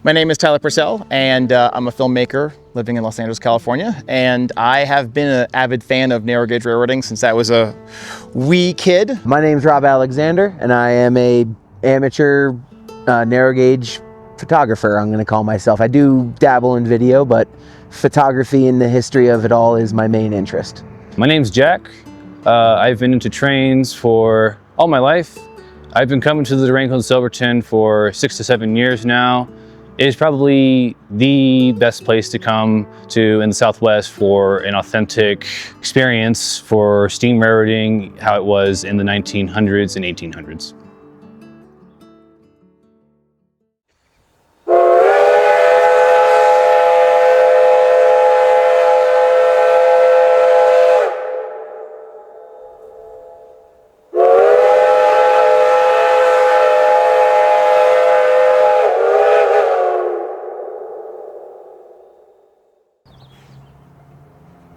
My name is Tyler Purcell, and I'm a filmmaker living in Los Angeles, California. And I have been an avid fan of narrow gauge railroading since I was a wee kid. My name's Rob Alexander, and I am a amateur narrow gauge photographer, I'm going to call myself. I do dabble in video, but photography and the history of it all is my main interest. My name's Jack. I've been into trains for all my life. I've been coming to the Durango and Silverton for 6 to 7 years now. It is probably the best place to come to in the Southwest for an authentic experience for steam railroading, how it was in the 1900s and 1800s.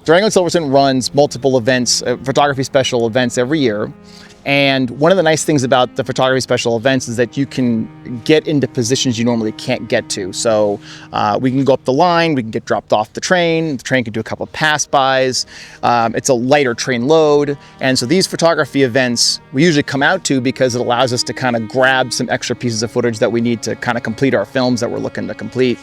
Durango and Silverton runs multiple events, photography special events every year. And one of the nice things about the photography special events is that you can get into positions you normally can't get to. So we can go up the line, we can get dropped off the train can do a couple of pass-bys. It's a lighter train load. And so these photography events we usually come out to because it allows us to kind of grab some extra pieces of footage that we need to kind of complete our films that we're looking to complete.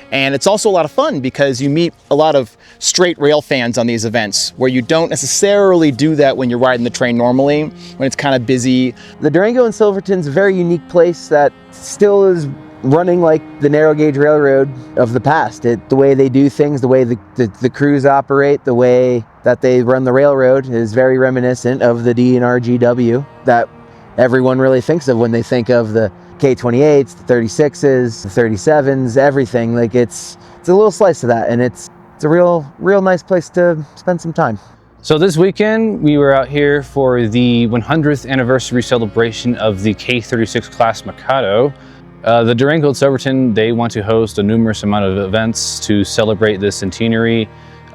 And it's also a lot of fun because you meet a lot of straight rail fans on these events where you don't necessarily do that when you're riding the train normally, when it's kind of busy. The Durango and Silverton's a very unique place that still is running like the narrow gauge railroad of the past. The way they do things, the way the crews operate, the way that they run the railroad is very reminiscent of the D&RGW that everyone really thinks of when they think of the K-28s, the 36s, the 37s, everything. Like it's a little slice of that, and it's a real nice place to spend some time. So this weekend we were out here for the 100th anniversary celebration of the K-36 Class Mikado. The Durango and Silverton, they want to host a numerous amount of events to celebrate this centenary.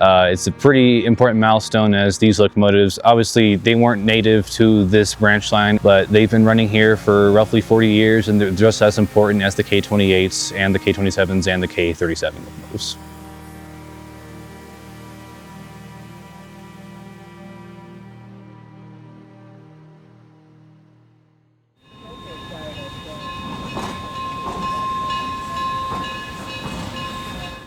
It's a pretty important milestone as these locomotives, obviously they weren't native to this branch line, but they've been running here for roughly 40 years and they're just as important as the K-28s and the K-27s and the K-37 locomotives.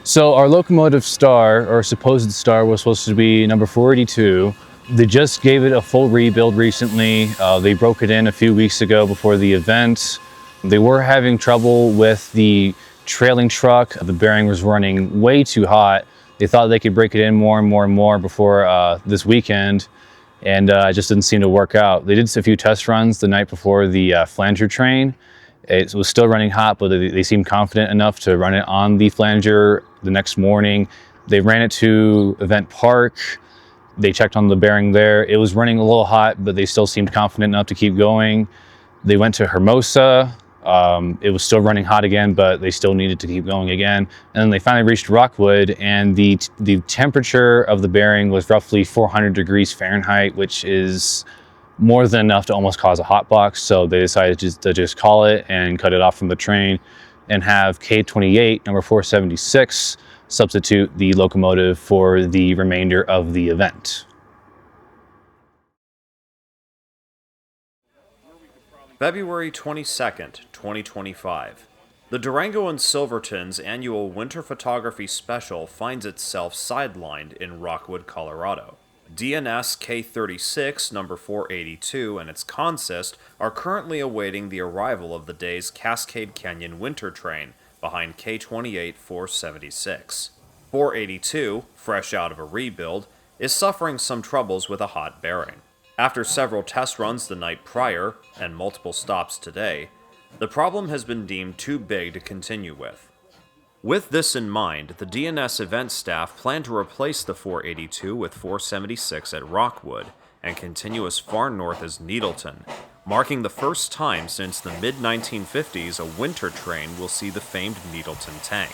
So our locomotive star, or supposed star, was supposed to be number 482. They just gave it a full rebuild recently. They broke it in a few weeks ago before the event. They were having trouble with the trailing truck. The bearing was running way too hot. They thought they could break it in more and more before this weekend, and it just didn't seem to work out. They did a few test runs the night before the Flanger train. It was still running hot, but they seemed confident enough to run it on the Flanger the next morning. They ran it to Event Park. They checked on the bearing there. It was running a little hot, but they still seemed confident enough to keep going. They went to Hermosa. It was still running hot again, but they still needed to keep going again. And then they finally reached Rockwood, and the temperature of the bearing was roughly 400 degrees Fahrenheit, which is more than enough to almost cause a hot box. So they decided to just call it and cut it off from the train and have K-28 number 476 substitute the locomotive for the remainder of the event. February 22nd, 2025. The Durango and Silverton's annual Winter Photography Special finds itself sidelined in Rockwood, Colorado. D&S K-36 number 482 and its consist are currently awaiting the arrival of the day's Cascade Canyon winter train behind K-28 476. 482, fresh out of a rebuild, is suffering some troubles with a hot bearing. After several test runs the night prior and multiple stops today, the problem has been deemed too big to continue with. With this in mind, the D&S event staff plan to replace the 482 with 476 at Rockwood and continue as far north as Needleton, marking the first time since the mid-1950s a winter train will see the famed Needleton tank.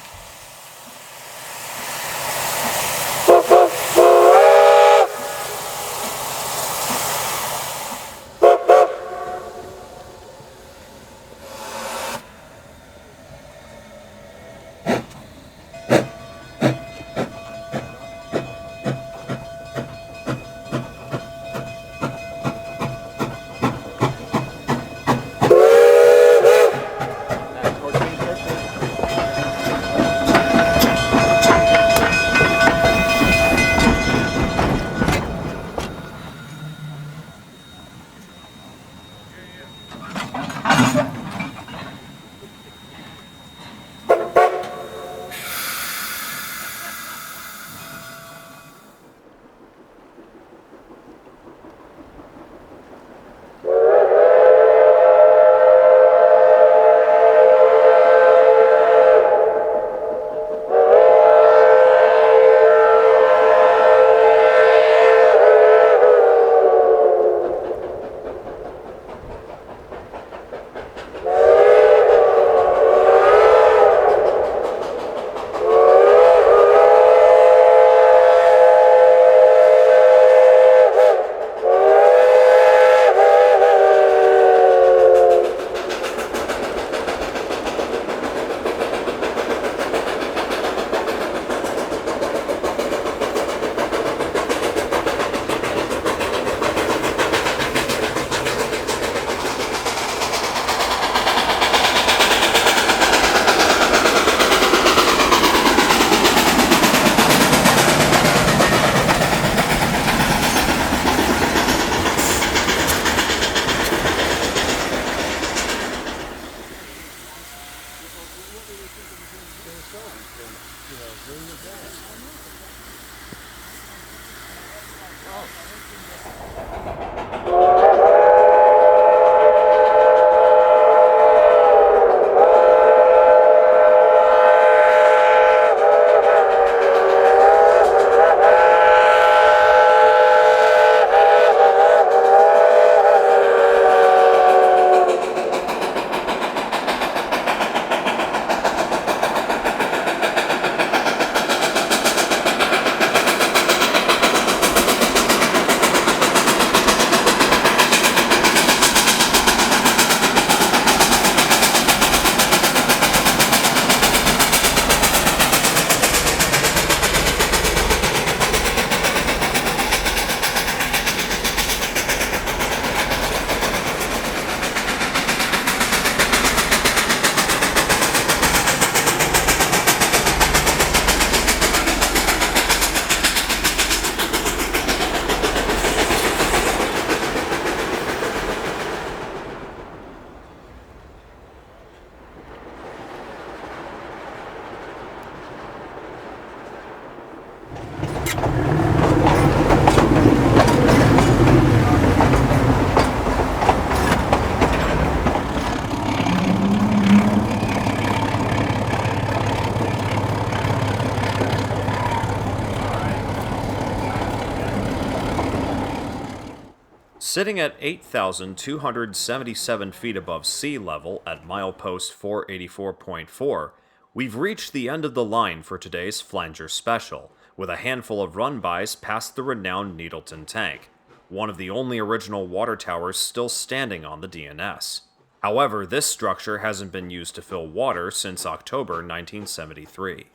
Sitting at 8,277 feet above sea level at milepost 484.4, we've reached the end of the line for today's Flanger special, with a handful of run-bys past the renowned Needleton tank, one of the only original water towers still standing on the D&S. However, this structure hasn't been used to fill water since October 1973.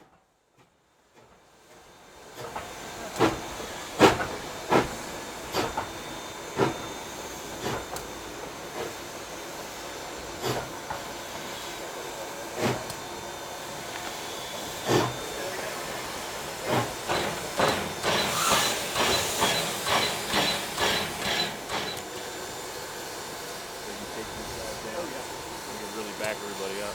Back everybody up.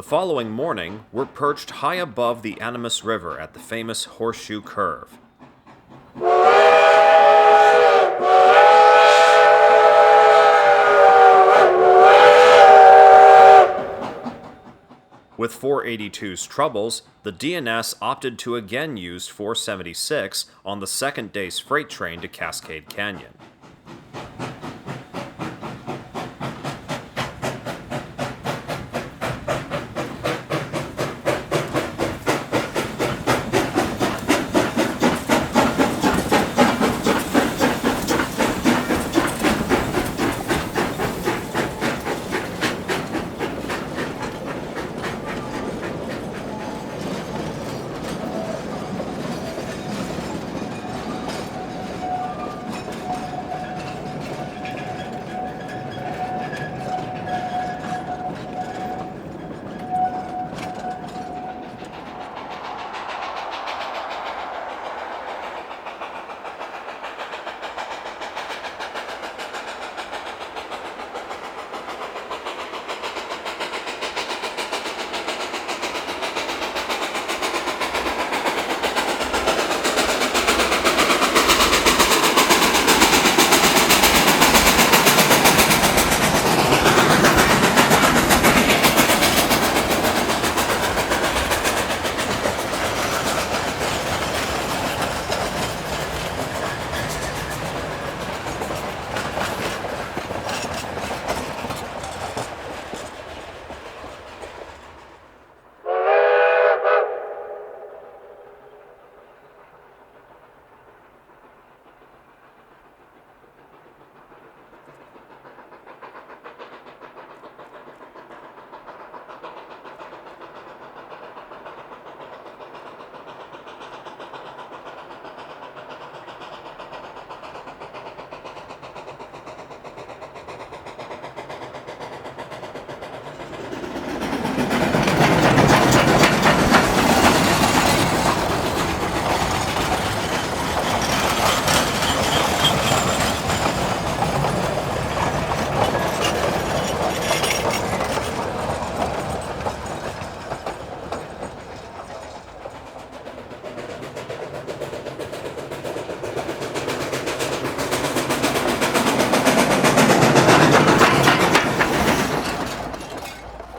The following morning, we're perched high above the Animas River at the famous Horseshoe Curve. With 482's troubles, the D&S opted to again use 476 on the second day's freight train to Cascade Canyon.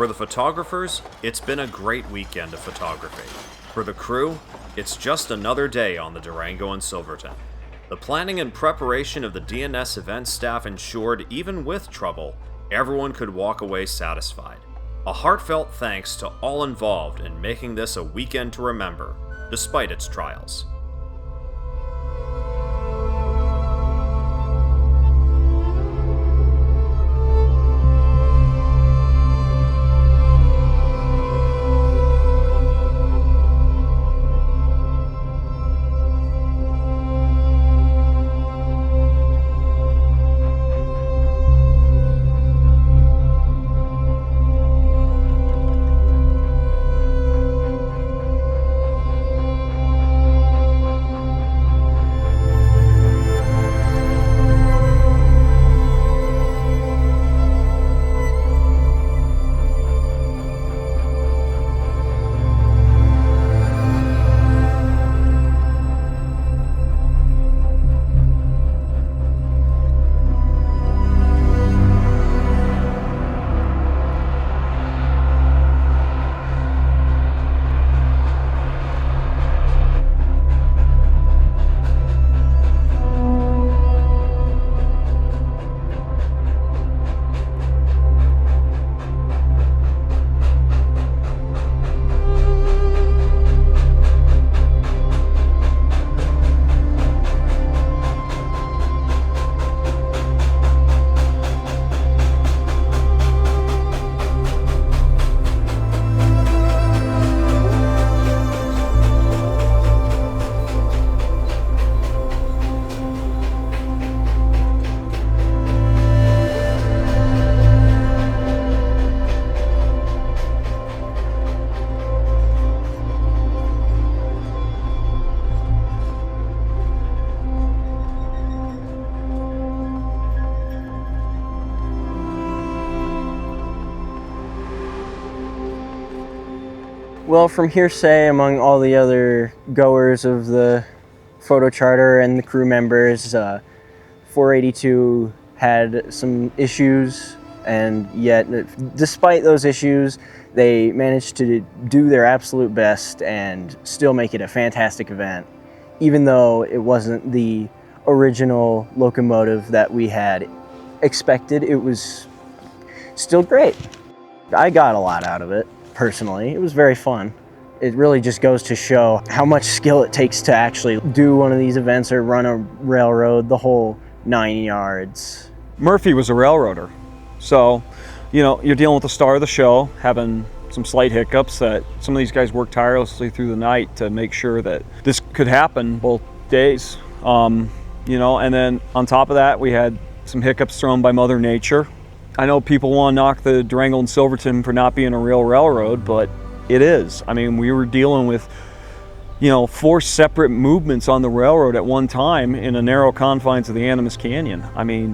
For the photographers, it's been a great weekend of photography. For the crew, it's just another day on the Durango and Silverton. The planning and preparation of the D&S event staff ensured, even with trouble, everyone could walk away satisfied. A heartfelt thanks to all involved in making this a weekend to remember, despite its trials. Well, from hearsay among all the other goers of the photo charter and the crew members, 482 had some issues, and yet despite those issues, they managed to do their absolute best and still make it a fantastic event, even though it wasn't the original locomotive that we had expected. It was still great. I got a lot out of it. Personally, it was very fun. It really just goes to show how much skill it takes to actually do one of these events or run a railroad the whole 9 yards. Murphy was a railroader, so you're dealing with the star of the show, having some slight hiccups that some of these guys worked tirelessly through the night to make sure that this could happen both days. And then on top of that, we had some hiccups thrown by Mother Nature. I know people want to knock the Durango and Silverton for not being a real railroad, but it is. I mean, we were dealing with, 4 separate movements on the railroad at one time in the narrow confines of the Animas Canyon. I mean,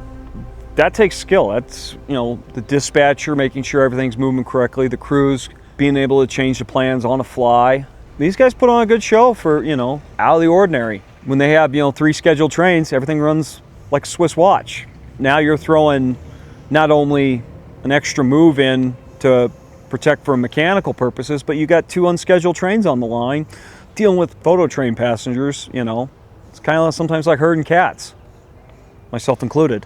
that takes skill. That's, the dispatcher making sure everything's moving correctly, the crews being able to change the plans on the fly. These guys put on a good show for, out of the ordinary. When they have, 3 scheduled trains, everything runs like a Swiss watch. Now you're throwing not only an extra move in to protect for mechanical purposes, but you got 2 unscheduled trains on the line dealing with photo train passengers. It's kind of sometimes like herding cats, myself included.